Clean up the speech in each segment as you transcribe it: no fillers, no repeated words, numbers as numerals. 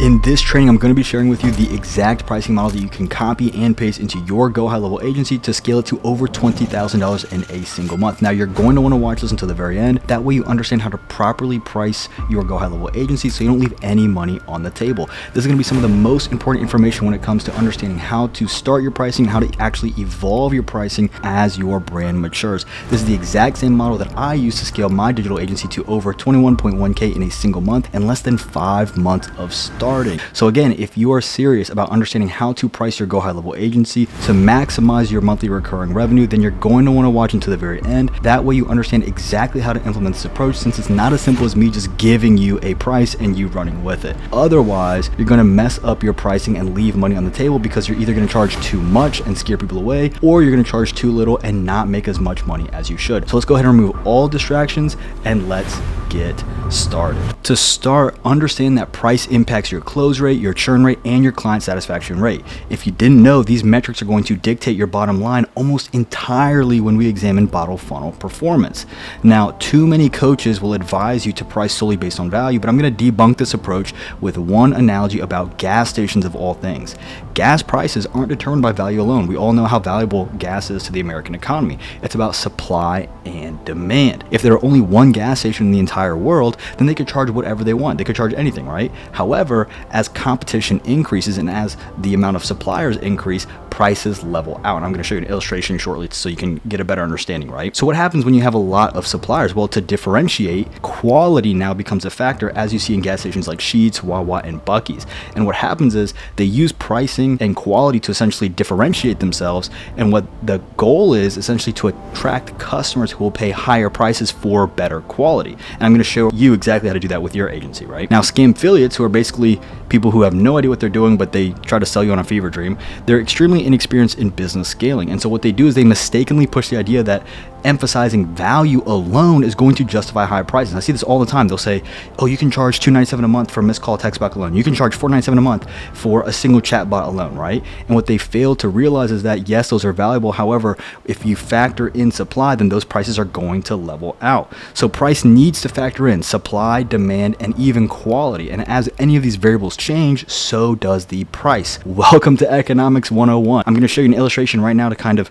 In this training, I'm going to be sharing with you the exact pricing model that you can copy and paste into your GoHighLevel agency to scale it to over $20,000 in a single month. Now, you're going to want to watch this until the very end. That way you understand how to properly price your GoHighLevel agency so you don't leave any money on the table. This is going to be some of the most important information when it comes to understanding how to start your pricing, how to actually evolve your pricing as your brand matures. This is the exact same model that I use to scale my digital agency to over 21.1K in a single month in less than 5 months of starting. So again, if you are serious about understanding how to price your GoHighLevel agency to maximize your monthly recurring revenue, then you're going to want to watch until the very end. That way you understand exactly how to implement this approach, since it's not as simple as me just giving you a price and you running with it. Otherwise, you're going to mess up your pricing and leave money on the table because you're either going to charge too much and scare people away, or you're going to charge too little and not make as much money as you should. So let's go ahead and remove all distractions and let's get started. To start, understand that price impacts your close rate, your churn rate, and your client satisfaction rate. If you didn't know, these metrics are going to dictate your bottom line almost entirely when we examine bottle funnel performance. Now, too many coaches will advise you to price solely based on value, but I'm going to debunk this approach with one analogy about gas stations of all things. Gas prices aren't determined by value alone. We all know how valuable gas is to the American economy. It's about supply and demand. If there are only one gas station in the entire world, then they could charge whatever they want. They could charge anything, right? However, as competition increases and as the amount of suppliers increase, prices level out. And I'm going to show you an illustration shortly so you can get a better understanding, right? So what happens when you have a lot of suppliers? Well, to differentiate, quality now becomes a factor, as you see in gas stations like Sheetz, Wawa, and Buc-ee's. And what happens is they use pricing and quality to essentially differentiate themselves. And what the goal is essentially to attract customers who will pay higher prices for better quality. And I'm going to show you exactly how to do that with your agency, right? Now, scam affiliates, who are basically people who have no idea what they're doing, but they try to sell you on a fever dream, they're extremely inexperienced in business scaling. And so what they do is they mistakenly push the idea that emphasizing value alone is going to justify high prices. I see this all the time. They'll say, oh, you can charge $297 a month for a missed call text back alone. You can charge $497 a month for a single chatbot alone, right? And what they fail to realize is that, yes, those are valuable. However, if you factor in supply, then those prices are going to level out. So price needs to factor in supply, demand, and even quality. And as any of these variables change, so does the price. Welcome to Economics 101. I'm going to show you an illustration right now to kind of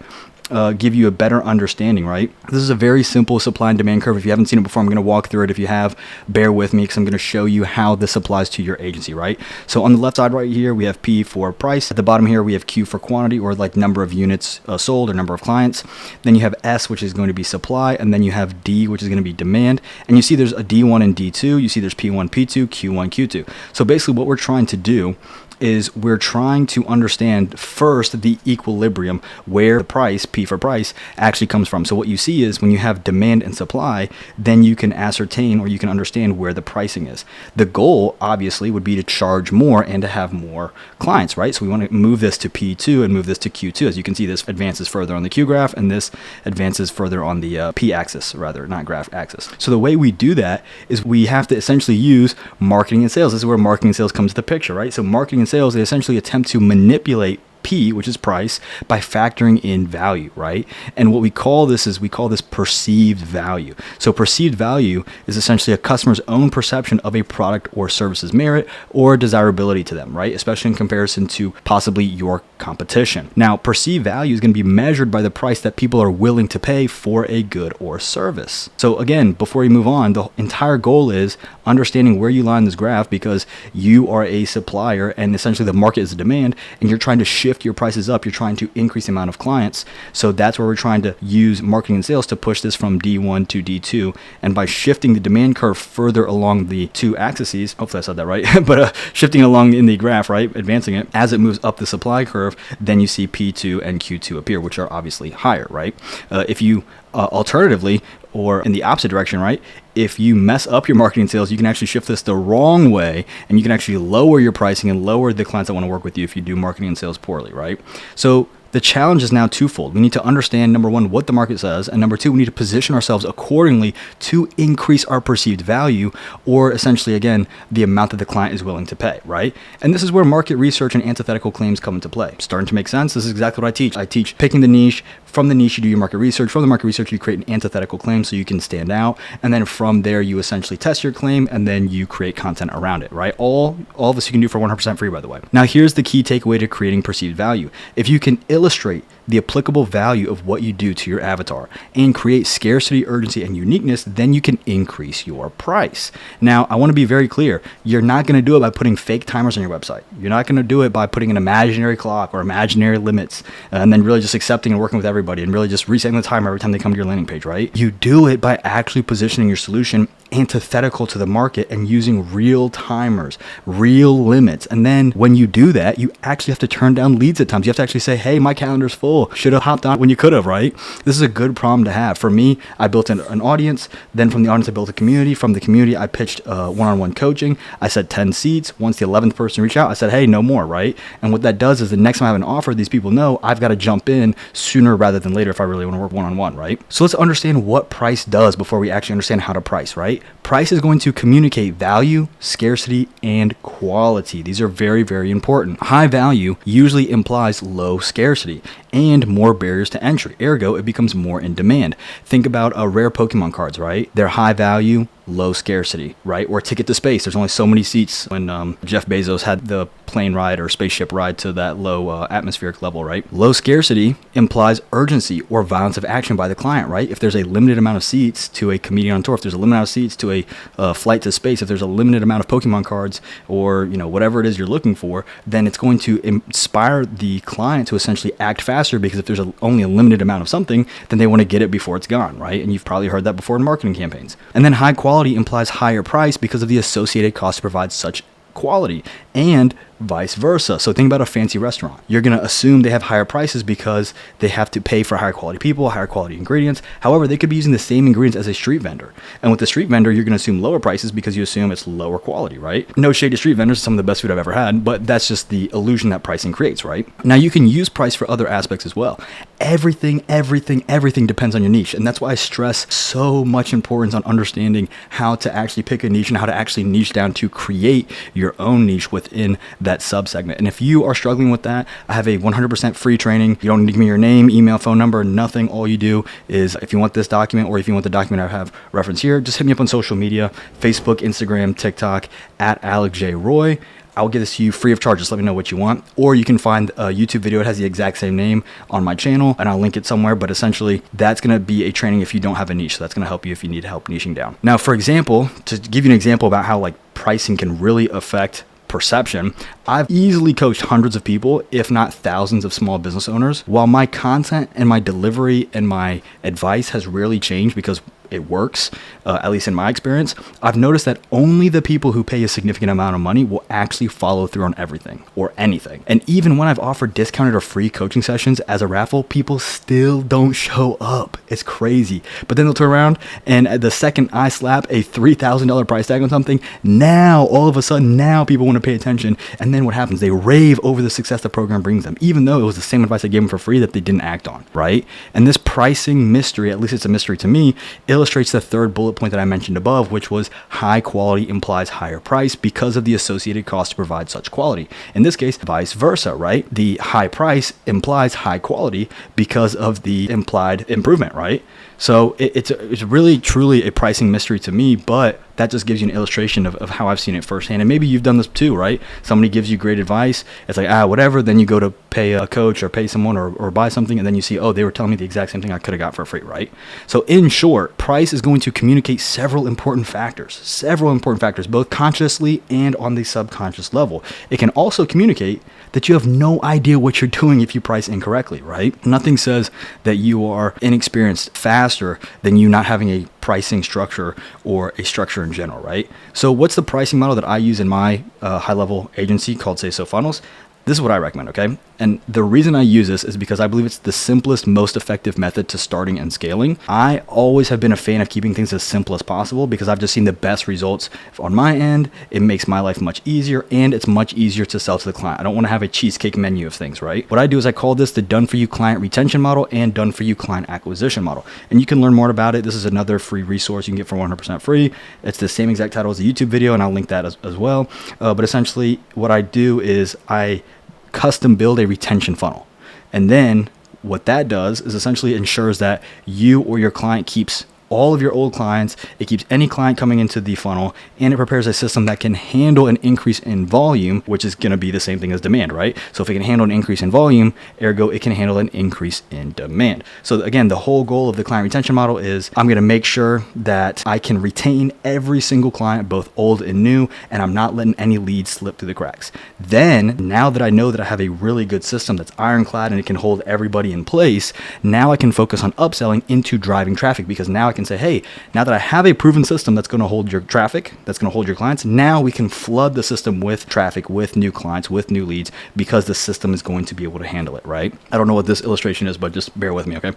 give you a better understanding, right? This is a very simple supply and demand curve. If you haven't seen it before, I'm going to walk through it. If you have, bear with me because I'm going to show you how this applies to your agency, right? So on the left side right here, we have P for price. At the bottom here, we have Q for quantity, or like number of units sold or number of clients. Then you have S, which is going to be supply. And then you have D, which is going to be demand. And you see there's a D1 and D2. You see there's P1, P2, Q1, Q2. So basically what we're trying to do is we're trying to understand first the equilibrium, where the price, P for price, actually comes from. So what you see is when you have demand and supply, then you can ascertain, or you can understand where the pricing is. The goal obviously would be to charge more and to have more clients, right? So we want to move this to P2 and move this to Q2. As you can see, this advances further on the Q graph and this advances further on the P axis, rather, not graph axis. So the way we do that is we have to essentially use marketing and sales. This is where marketing and sales comes to the picture, right? So marketing and sales, they essentially attempt to manipulate P, which is price, by factoring in value, right? And what we call this is, we call this perceived value. So perceived value is essentially a customer's own perception of a product or service's merit or desirability to them, right? Especially in comparison to possibly your competition. Now, perceived value is going to be measured by the price that people are willing to pay for a good or service. So again, before we move on, the entire goal is understanding where you lie in this graph, because you are a supplier and essentially the market is the demand, and you're trying to shift your prices up. You're trying to increase the amount of clients. So that's where we're trying to use marketing and sales to push this from D1 to D2. And by shifting the demand curve further along the two axes, hopefully I said that right, but shifting along in the graph, right, advancing it, as it moves up the supply curve, then you see P2 and Q2 appear, which are obviously higher, right? If you alternatively, or in the opposite direction, right? If you mess up your marketing and sales, you can actually shift this the wrong way, and you can actually lower your pricing and lower the clients that want to work with you if you do marketing and sales poorly, right? So The challenge is now twofold. We need to understand, number one, what the market says, and number two, we need to position ourselves accordingly to increase our perceived value, or essentially, again, the amount that the client is willing to pay, right? And this is where market research and antithetical claims come into play. Starting to make sense? This is exactly what I teach. I teach picking the niche. From the niche, you do your market research. From the market research, you create an antithetical claim so you can stand out. And then from there, you essentially test your claim, and then you create content around it, right? All of this you can do for 100% free, by the way. Now, here's the key takeaway to creating perceived value. If you can illustrate the applicable value of what you do to your avatar and create scarcity, urgency, and uniqueness, then you can increase your price. Now, I want to be very clear. You're not going to do it by putting fake timers on your website. You're not going to do it by putting an imaginary clock or imaginary limits and then really just accepting and working with everybody and really just resetting the timer every time they come to your landing page, right? You do it by actually positioning your solution antithetical to the market and using real timers, real limits. And then when you do that, you actually have to turn down leads at times. You have to actually say, hey, my calendar's full. Should have hopped on when you could have, right? This is a good problem to have. For me, I built an audience. Then from the audience, I built a community. From the community, I pitched one-on-one coaching. I said 10 seats. Once the 11th person reached out, I said, hey, no more, right? And what that does is the next time I have an offer, these people know I've got to jump in sooner rather than later if I really want to work one-on-one, right? So let's understand what price does before we actually understand how to price, right? Price is going to communicate value, scarcity, and quality. These are very, very important. High value usually implies low scarcity and more barriers to entry. Ergo, it becomes more in demand. Think about rare Pokemon cards, right? They're high value, low scarcity, right? Or Ticket to Space. There's only so many seats when Jeff Bezos had the plane ride or spaceship ride to that low atmospheric level, right? Low scarcity implies urgency or violence of action by the client, right? If there's a limited amount of seats to a comedian on tour, if there's a limited amount of seats to a flight to space, if there's a limited amount of Pokemon cards or, whatever it is you're looking for, then it's going to inspire the client to essentially act faster, because if there's only a limited amount of something, then they want to get it before it's gone, right? And you've probably heard that before in marketing campaigns. And then high quality implies higher price because of the associated cost to provide such quality, and vice versa. So think about a fancy restaurant. You're going to assume they have higher prices because they have to pay for higher quality people, higher quality ingredients. However, they could be using the same ingredients as a street vendor. And with the street vendor, you're going to assume lower prices because you assume it's lower quality, right? No shade to street vendors, some of the best food I've ever had, but that's just the illusion that pricing creates, right? Now you can use price for other aspects as well. Everything depends on your niche. And that's why I stress so much importance on understanding how to actually pick a niche and how to actually niche down to create your own niche within that subsegment. And if you are struggling with that, I have a 100% free training. You don't need to give me your name, email, phone number, nothing. All you do is, if you want this document or if you want the document I have referenced here, just hit me up on social media, Facebook, Instagram, TikTok, at Alec J. Roy. I'll get this to you free of charge. Just let me know what you want. Or you can find a YouTube video. It has the exact same name on my channel, and I'll link it somewhere. But essentially, that's going to be a training if you don't have a niche. So that's going to help you if you need help niching down. Now, for example, to give you an example about how pricing can really affect perception, I've easily coached hundreds of people, if not thousands of small business owners. While my content and my delivery and my advice has rarely changed because it works, at least in my experience, I've noticed that only the people who pay a significant amount of money will actually follow through on everything or anything. And even when I've offered discounted or free coaching sessions as a raffle, people still don't show up. It's crazy. But then they'll turn around, and the second I slap a $3,000 price tag on something, now all of a sudden, now people want to pay attention. And then what happens? They rave over the success the program brings them, even though it was the same advice I gave them for free that they didn't act on, right? And this pricing mystery, at least it's a mystery to me, illustrates the third bullet point that I mentioned above, which was high quality implies higher price because of the associated cost to provide such quality. In this case, vice versa, right? The high price implies high quality because of the implied improvement, right? So it's really, truly a pricing mystery to me, but that just gives you an illustration of how I've seen it firsthand. And maybe you've done this too, right? Somebody gives you great advice. It's like, whatever. Then you go to pay a coach or pay someone or buy something. And then you see, oh, they were telling me the exact same thing I could have got for free, right? So in short, price is going to communicate several important factors, both consciously and on the subconscious level. It can also communicate that you have no idea what you're doing if you price incorrectly, right? Nothing says that you are inexperienced faster than you not having a pricing structure or a structure in general, right? So what's the pricing model that I use in my high-level agency called SASO Funnels? This is what I recommend, okay? And the reason I use this is because I believe it's the simplest, most effective method to starting and scaling. I always have been a fan of keeping things as simple as possible because I've just seen the best results on my end. It makes my life much easier, and it's much easier to sell to the client. I don't want to have a cheesecake menu of things, right? What I do is I call this the done-for-you client retention model and done-for-you client acquisition model. And you can learn more about it. This is another free resource you can get for 100% free. It's the same exact title as the YouTube video, and I'll link that as well. But essentially, what I do is I custom build a retention funnel. And then what that does is essentially ensures that you or your client keeps all of your old clients, it keeps any client coming into the funnel, and it prepares a system that can handle an increase in volume, which is going to be the same thing as demand, right? So if it can handle an increase in volume, ergo, it can handle an increase in demand. So again, the whole goal of the client retention model is I'm going to make sure that I can retain every single client, both old and new, and I'm not letting any leads slip through the cracks. Then, now that I know that I have a really good system that's ironclad and it can hold everybody in place, now I can focus on upselling into driving traffic, because now I can say, hey, now that I have a proven system that's going to hold your traffic, that's going to hold your clients, now we can flood the system with traffic, with new clients, with new leads, because the system is going to be able to handle it, right? I don't know what this illustration is, but just bear with me, okay?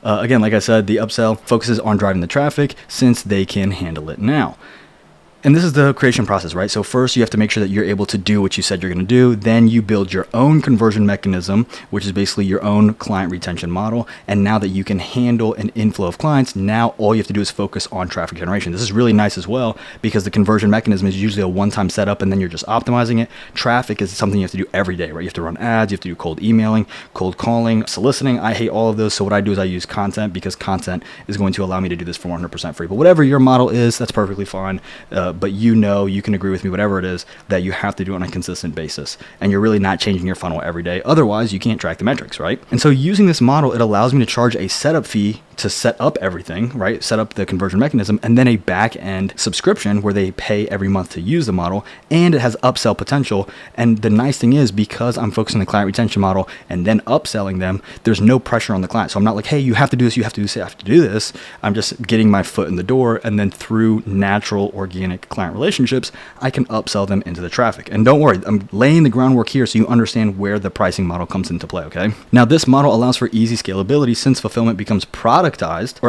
Again, like I said, the upsell focuses on driving the traffic since they can handle it now. And this is the creation process, right? So first you have to make sure that you're able to do what you said you're going to do. Then you build your own conversion mechanism, which is basically your own client retention model. And now that you can handle an inflow of clients, now all you have to do is focus on traffic generation. This is really nice as well, because the conversion mechanism is usually a one-time setup and then you're just optimizing it. Traffic is something you have to do every day, right? You have to run ads, you have to do cold emailing, cold calling, soliciting. I hate all of those. So what I do is I use content, because content is going to allow me to do this for 100% free. But whatever your model is, that's perfectly fine. But you can agree with me, whatever it is, that you have to do it on a consistent basis. And you're really not changing your funnel every day. Otherwise, you can't track the metrics, right? And so using this model, it allows me to charge a setup fee to set up everything, right? Set up the conversion mechanism, and then a back end subscription where they pay every month to use the model, and it has upsell potential. And the nice thing is, because I'm focusing on the client retention model and then upselling them, there's no pressure on the client. So I'm not like, hey, you have to do this, you have to do this, you have to do this. I'm just getting my foot in the door, and then through natural organic client relationships, I can upsell them into the traffic. And don't worry, I'm laying the groundwork here so you understand where the pricing model comes into play, okay? Now, this model allows for easy scalability since fulfillment becomes productized,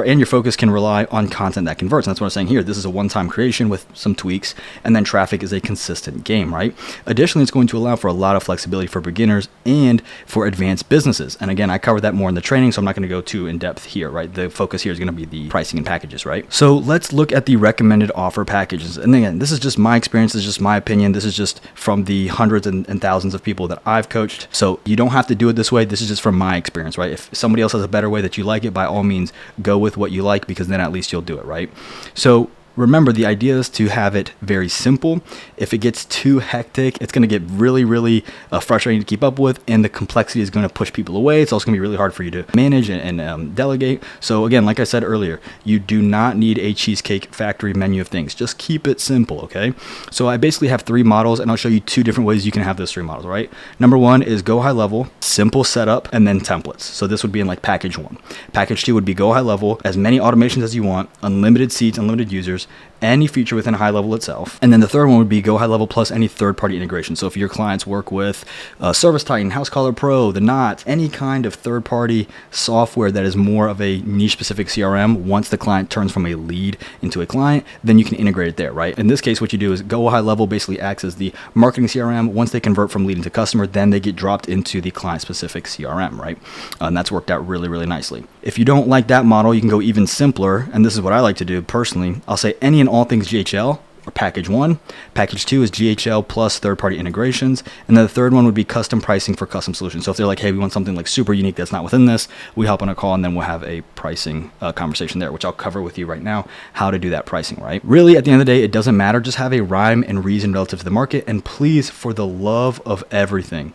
and your focus can rely on content that converts. And that's what I'm saying here. This is a one-time creation with some tweaks, and then traffic is a consistent game, right? Additionally, it's going to allow for a lot of flexibility for beginners and for advanced businesses. And again, I covered that more in the training, so I'm not going to go too in depth here, right? The focus here is going to be the pricing and packages, right? So let's look at the recommended offer packages. And again, this is just my experience. This is just my opinion. This is just from the hundreds and thousands of people that I've coached. So you don't have to do it this way. This is just from my experience, right? If somebody else has a better way that you like it, by all means, go with what you like, because then at least you'll do it, right? So remember, the idea is to have it very simple. If it gets too hectic, it's going to get really frustrating to keep up with, and the complexity is going to push people away. It's also going to be really hard for you to manage and delegate. So again, like I said earlier, you do not need a Cheesecake Factory menu of things. Just keep it simple, okay? So I basically have 3 models, and I'll show you 2 different ways you can have those 3 models, right? Number 1 is GoHighLevel, simple setup, and then templates. So this would be in like package 1. Package 2 would be GoHighLevel, as many automations as you want, unlimited seats, unlimited users, any feature within HighLevel itself. And then the third one would be GoHighLevel plus any third-party integration. So if your clients work with Service Titan, HouseCaller Pro, The Knot, any kind of third-party software that is more of a niche-specific CRM, once the client turns from a lead into a client, then you can integrate it there, right? In this case, what you do is GoHighLevel basically acts as the marketing CRM. Once they convert from lead into customer, then they get dropped into the client-specific CRM, right? And that's worked out really nicely. If you don't like that model, you can go even simpler, and this is what I like to do personally. I'll say any and all things GHL, or package 1. Package 2 is GHL plus third-party integrations. And then the third one would be custom pricing for custom solutions. So if they're like, hey, we want something like super unique that's not within this, we hop on a call and then we'll have a pricing conversation there, which I'll cover with you right now, how to do that pricing, right? Really, at the end of the day, it doesn't matter. Just have a rhyme and reason relative to the market. And please, for the love of everything,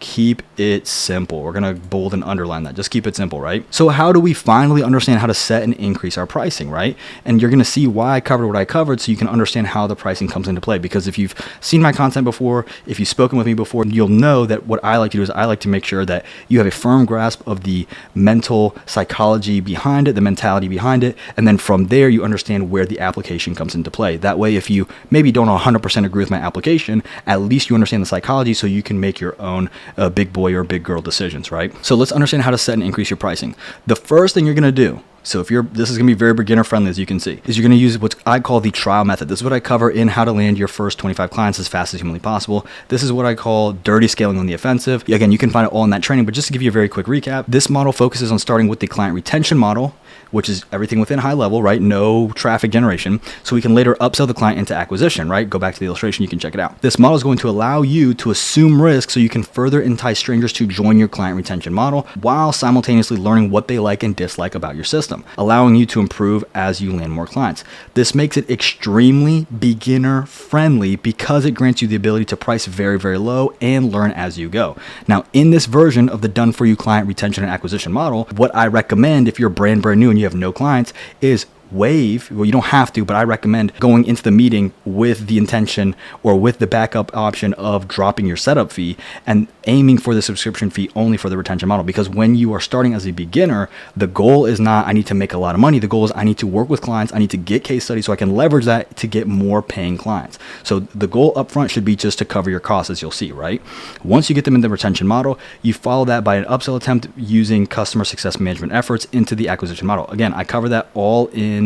Keep it simple. We're going to bold and underline that. Just keep it simple, right? So how do we finally understand how to set and increase our pricing, right? And you're going to see why I covered what I covered so you can understand how the pricing comes into play. Because if you've seen my content before, if you've spoken with me before, you'll know that what I like to do is I like to make sure that you have a firm grasp of the mental psychology behind it, the mentality behind it. And then from there, you understand where the application comes into play. That way, if you maybe don't 100% agree with my application, at least you understand the psychology so you can make your own big boy or big girl decisions, right? So let's understand how to set and increase your pricing. The first thing you're going to do, so this is going to be very beginner friendly, as you can see, is you're going to use what I call the trial method. This is what I cover in how to land your first 25 clients as fast as humanly possible. This is what I call dirty scaling on the offensive. Again, you can find it all in that training, but just to give you a very quick recap, this model focuses on starting with the client retention model, which is everything within high level, right? No traffic generation. So we can later upsell the client into acquisition, right? Go back to the illustration, you can check it out. This model is going to allow you to assume risk so you can further entice strangers to join your client retention model while simultaneously learning what they like and dislike about your system, allowing you to improve as you land more clients. This makes it extremely beginner friendly because it grants you the ability to price very, very low and learn as you go. Now, in this version of the done for you client retention and acquisition model, what I recommend if you're brand new and you have no clients is waive. Well, you don't have to, but I recommend going into the meeting with the intention or with the backup option of dropping your setup fee and aiming for the subscription fee only for the retention model. Because when you are starting as a beginner, the goal is not I need to make a lot of money. The goal is I need to work with clients. I need to get case studies so I can leverage that to get more paying clients. So the goal up front should be just to cover your costs, as you'll see, right? Once you get them in the retention model, you follow that by an upsell attempt using customer success management efforts into the acquisition model. Again, I cover that all in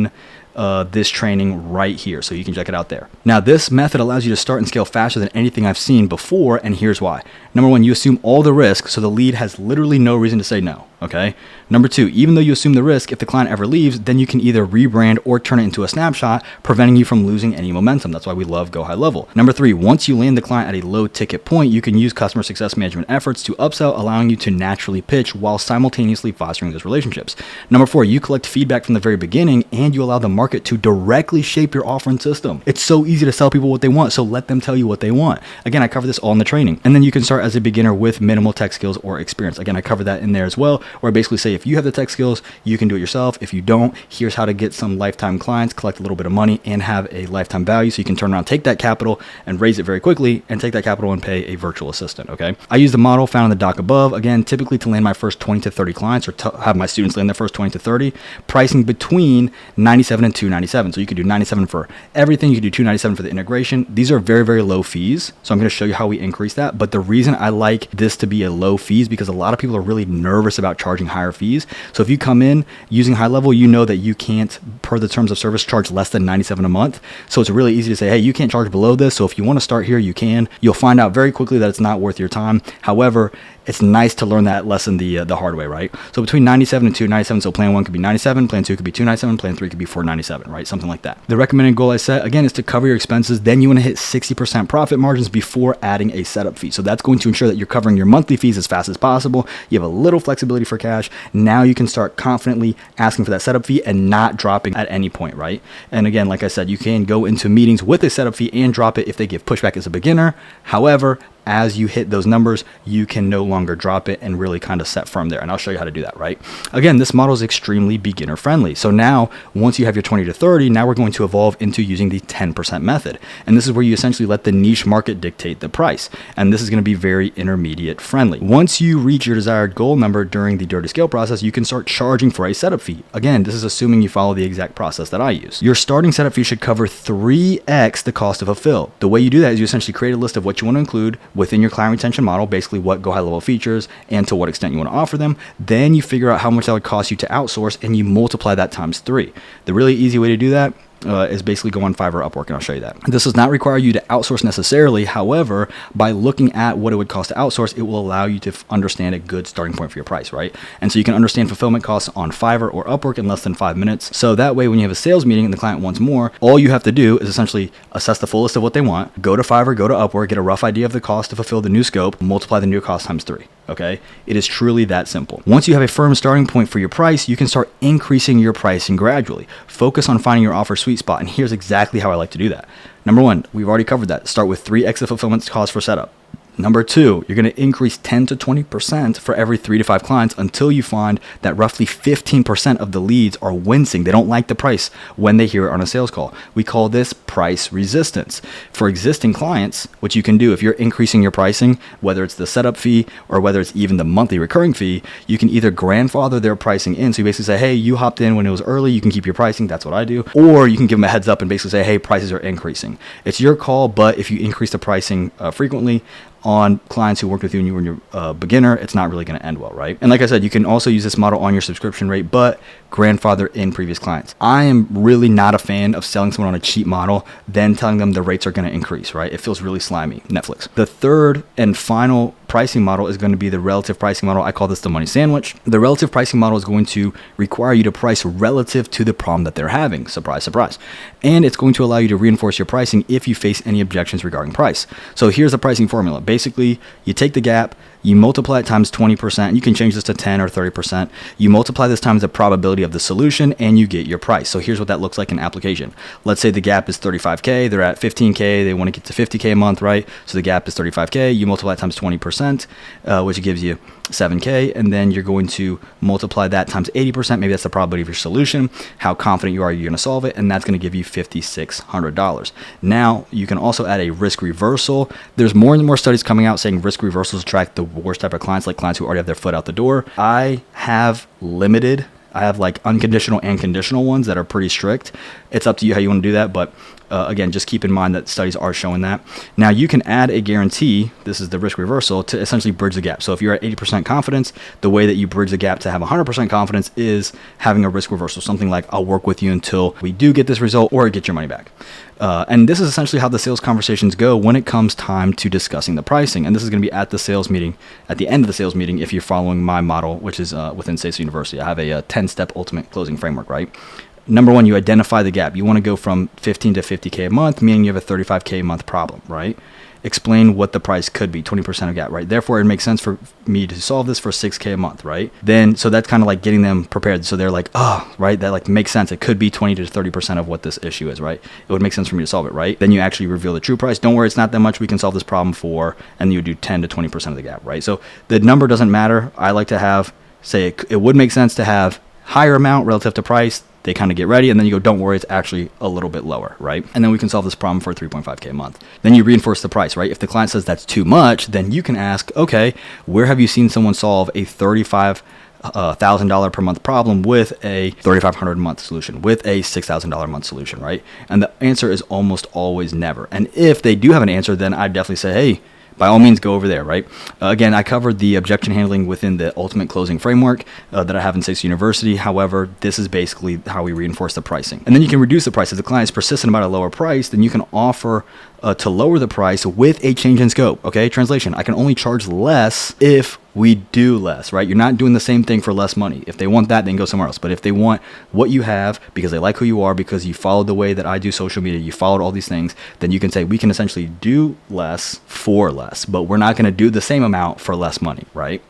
this training right here, so you can check it out there. Now, this method allows you to start and scale faster than anything I've seen before, and here's why. Number one, you assume all the risk, so the lead has literally no reason to say no, okay? Number two, even though you assume the risk, if the client ever leaves, then you can either rebrand or turn it into a snapshot, preventing you from losing any momentum. That's why we love GoHighLevel. Number three, once you land the client at a low ticket point, you can use customer success management efforts to upsell, allowing you to naturally pitch while simultaneously fostering those relationships. Number four, you collect feedback from the very beginning and you allow the market to directly shape your offering system. It's so easy to sell people what they want, so let them tell you what they want. Again, I cover this all in the training. And then you can start as a beginner with minimal tech skills or experience. Again, I cover that in there as well, where I basically say if you have the tech skills, you can do it yourself. If you don't, here's how to get some lifetime clients, collect a little bit of money, and have a lifetime value so you can turn around, take that capital and raise it very quickly, and take that capital and pay a virtual assistant, okay? I use the model found in the doc above, again, typically to land my first 20 to 30 clients or to have my students land their first 20 to 30, pricing between $97 and $297. So you could do $97 for everything. You could do $297 for the integration. These are very, very low fees. So I'm going to show you how we increase that. But the reason I like this to be a low fee is because a lot of people are really nervous about charging higher fees. So if you come in using high level, you know that you can't, per the terms of service, charge less than $97 a month. So it's really easy to say, hey, you can't charge below this. So if you want to start here, you can. You'll find out very quickly that it's not worth your time. However, it's nice to learn that lesson the hard way, right? So between 97 and 297, so plan 1 could be 97, plan 2 could be 297, plan 3 could be 497, right? Something like that. The recommended goal I set, again, is to cover your expenses. Then you want to hit 60% profit margins before adding a setup fee. So that's going to ensure that you're covering your monthly fees as fast as possible. You have a little flexibility for cash. Now you can start confidently asking for that setup fee and not dropping at any point, right? And again, like I said, you can go into meetings with a setup fee and drop it if they give pushback as a beginner. However, as you hit those numbers, you can no longer drop it and really kind of set firm there. And I'll show you how to do that, right? Again, this model is extremely beginner friendly. So now, once you have your 20 to 30, now we're going to evolve into using the 10% method. And this is where you essentially let the niche market dictate the price. And this is going to be very intermediate friendly. Once you reach your desired goal number during the dirty scale process, you can start charging for a setup fee. Again, this is assuming you follow the exact process that I use. Your starting setup fee should cover 3x the cost of a fill. The way you do that is you essentially create a list of what you want to include within your client retention model, basically what GoHighLevel features and to what extent you want to offer them. Then you figure out how much that would cost you to outsource and you multiply that times 3. The really easy way to do that is basically go on Fiverr or Upwork, and I'll show you that. This does not require you to outsource necessarily. However, by looking at what it would cost to outsource, it will allow you to understand a good starting point for your price, right? And so you can understand fulfillment costs on Fiverr or Upwork in less than 5 minutes. So that way, when you have a sales meeting and the client wants more, all you have to do is essentially assess the full list of what they want, go to Fiverr, go to Upwork, get a rough idea of the cost to fulfill the new scope, multiply the new cost times 3. Okay, it is truly that simple. Once you have a firm starting point for your price, you can start increasing your pricing gradually. Focus on finding your offer sweet spot, and here's exactly how I like to do that. Number one, we've already covered that. Start with 3x the fulfillment cost for setup. Number 2, you're going to increase 10 to 20% for every 3 to 5 clients until you find that roughly 15% of the leads are wincing. They don't like the price when they hear it on a sales call. We call this price resistance. For existing clients, what you can do if you're increasing your pricing, whether it's the setup fee or whether it's even the monthly recurring fee, you can either grandfather their pricing in. So you basically say, hey, you hopped in when it was early, you can keep your pricing. That's what I do. Or you can give them a heads up and basically say, hey, prices are increasing. It's your call, but if you increase the pricing frequently, on clients who worked with you when you were a beginner, it's not really going to end well, right? And like I said, you can also use this model on your subscription rate, but grandfather in previous clients. I am really not a fan of selling someone on a cheap model, then telling them the rates are going to increase, right? It feels really slimy. Netflix. The third and final pricing model is going to be the relative pricing model. I call this the money sandwich. The relative pricing model is going to require you to price relative to the problem that they're having. Surprise, surprise. And it's going to allow you to reinforce your pricing if you face any objections regarding price. So here's the pricing formula. Basically, you take the gap, you multiply it times 20%. You can change this to 10 or 30%. You multiply this times the probability of the solution and you get your price. So here's what that looks like in application. Let's say the gap is 35K. They're at 15K. They want to get to 50K a month, right? So the gap is 35K. You multiply it times 20%, which gives you 7K. And then you're going to multiply that times 80%. Maybe that's the probability of your solution, how confident you are you're going to solve it. And that's going to give you $5,600. Now you can also add a risk reversal. There's more and more studies coming out saying risk reversals attract the worst type of clients, like clients who already have their foot out the door. I have like unconditional and conditional ones that are pretty strict. It's up to you how you want to do that, but again, just keep in mind that studies are showing that. Now you can add a guarantee, this is the risk reversal, to essentially bridge the gap. So if you're at 80% confidence, the way that you bridge the gap to have 100% confidence is having a risk reversal, something like I'll work with you until we do get this result or get your money back. And this is essentially how the sales conversations go when it comes time to discussing the pricing. And this is going to be at the sales meeting, at the end of the sales meeting, if you're following my model, which is within SASO University. I have a 10-step ultimate closing framework, right? Number 1, you identify the gap. You want to go from 15 to 50K a month, meaning you have a 35K a month problem, right? Explain what the price could be, 20% of gap, right? Therefore, it makes sense for me to solve this for 6K a month, right? Then, so that's kind of like getting them prepared. So they're like, oh, right, that like makes sense. It could be 20 to 30% of what this issue is, right? It would make sense for me to solve it, right? Then you actually reveal the true price. Don't worry, it's not that much. We can solve this problem for, and you would do 10 to 20% of the gap, right? So the number doesn't matter. I like to have, say, it would make sense to have higher amount relative to price. They kind of get ready, and then you go, don't worry, it's actually a little bit lower, right? And then we can solve this problem for 3.5K a month. Then you reinforce the price, right? If the client says that's too much, then you can ask, okay, where have you seen someone solve a $35,000 per month problem with a $3,500 a month solution, with a $6,000 a month solution, right? And the answer is almost always never. And if they do have an answer, then I'd definitely say, hey, by all means, go over there, right? Again, I covered the objection handling within the ultimate closing framework that I have in SASO University. However, this is basically how we reinforce the pricing. And then you can reduce the price. If the client is persistent about a lower price, then you can offer to lower the price with a change in scope. Okay, translation. I can only charge less if we do less, right? You're not doing the same thing for less money. If they want that, then go somewhere else. But if they want what you have because they like who you are, because you followed the way that I do social media, you followed all these things, then you can say we can essentially do less for less, but we're not going to do the same amount for less money, right?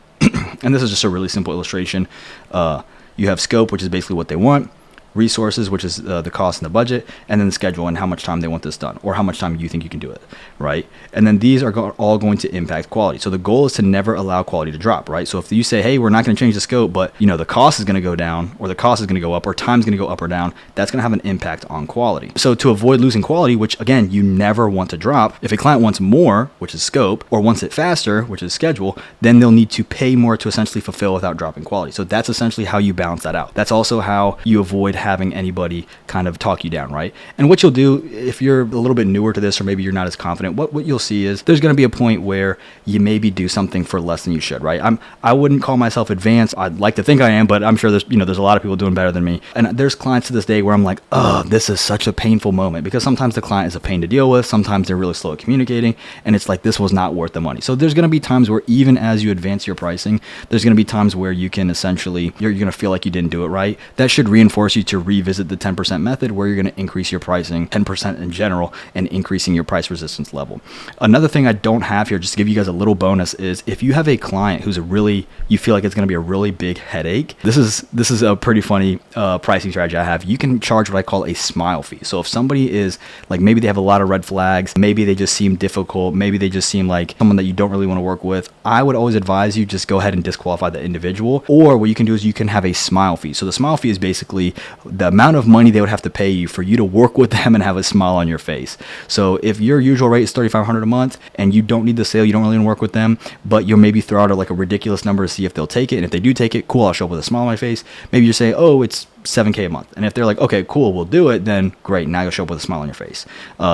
And this is just a really simple illustration. You have scope, which is basically what they want. Resources, which is the cost and the budget, and then the schedule and how much time they want this done, or how much time you think you can do it, right? And then these are all going to impact quality. So the goal is to never allow quality to drop, right? So if you say, hey, we're not going to change the scope, but the cost is going to go down, or the cost is going to go up, or time's going to go up or down, that's going to have an impact on quality. So to avoid losing quality, which again, you never want to drop, if a client wants more, which is scope, or wants it faster, which is schedule, then they'll need to pay more to essentially fulfill without dropping quality. So that's essentially how you balance that out. That's also how you avoid having anybody kind of talk you down, right? And what you'll do if you're a little bit newer to this, or maybe you're not as confident, what you'll see is there's going to be a point where you maybe do something for less than you should, right? I wouldn't call myself advanced. I'd like to think I am, but I'm sure there's a lot of people doing better than me. And there's clients to this day where I'm like, oh, this is such a painful moment, because sometimes the client is a pain to deal with. Sometimes they're really slow at communicating, and it's like, this was not worth the money. So there's going to be times where even as you advance your pricing, there's going to be times where you can essentially, you're going to feel like you didn't do it right. That should reinforce you to to revisit the 10% method, where you're going to increase your pricing 10% in general and increasing your price resistance level. Another thing I don't have here, just to give you guys a little bonus, is if you have a client who's you feel like it's going to be a really big headache, this is a pretty funny pricing strategy I have. You can charge what I call a smile fee. So if somebody is like, maybe they have a lot of red flags, maybe they just seem difficult, maybe they just seem like someone that you don't really want to work with, I would always advise you just go ahead and disqualify the individual. Or what you can do is you can have a smile fee. So the smile fee is basically the amount of money they would have to pay you for you to work with them and have a smile on your face. So if your usual rate is $3,500 a month and you don't need the sale, you don't really want to work with them, but you'll maybe throw out a ridiculous number to see if they'll take it. And if they do take it, cool, I'll show up with a smile on my face. Maybe you say, oh, it's $7K a month. And if they're like, okay, cool, we'll do it, then great, now you'll show up with a smile on your face.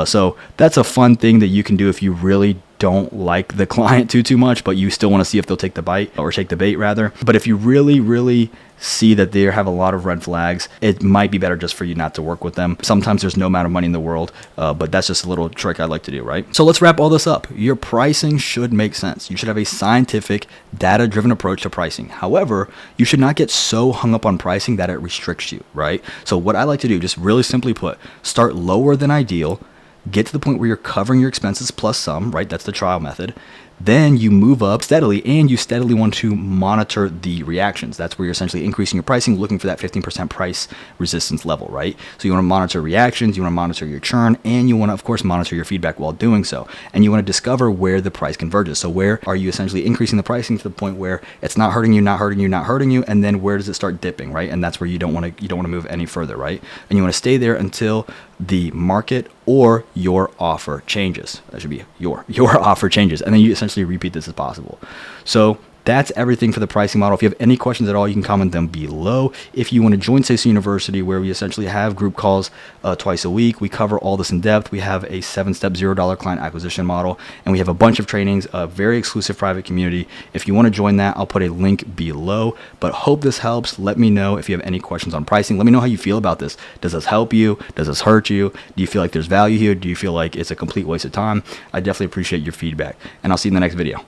So that's a fun thing that you can do if you really don't like the client too much, but you still want to see if they'll take the bite, or take the bait rather. But if you really see that they have a lot of red flags, it might be better just for you not to work with them. Sometimes there's no amount of money in the world, but that's just a little trick I like to do, right? So let's wrap all this up. Your pricing should make sense. You should have a scientific, data-driven approach to pricing. However, you should not get so hung up on pricing that it restricts you, right? So what I like to do, just really simply put, start lower than ideal, get to the point where you're covering your expenses plus some, right? That's the trial method. Then you move up steadily, and you steadily want to monitor the reactions. That's where you're essentially increasing your pricing, looking for that 15% price resistance level, right? So you want to monitor reactions, you want to monitor your churn, and you want to, of course, monitor your feedback while doing so. And you want to discover where the price converges. So where are you essentially increasing the pricing to the point where it's not hurting you, not hurting you, not hurting you, and then where does it start dipping, right? And that's where you don't want to move any further, right? And you want to stay there until the market or your offer changes. That should be your offer changes, and then you essentially repeat this as possible. So that's everything for the pricing model. If you have any questions at all, you can comment them below. If you want to join SASO University, where we essentially have group calls twice a week, we cover all this in depth. We have a 7-step $0 client acquisition model, and we have a bunch of trainings, a very exclusive private community. If you want to join that, I'll put a link below. But hope this helps. Let me know if you have any questions on pricing. Let me know how you feel about this. Does this help you? Does this hurt you? Do you feel like there's value here? Do you feel like it's a complete waste of time? I definitely appreciate your feedback, and I'll see you in the next video.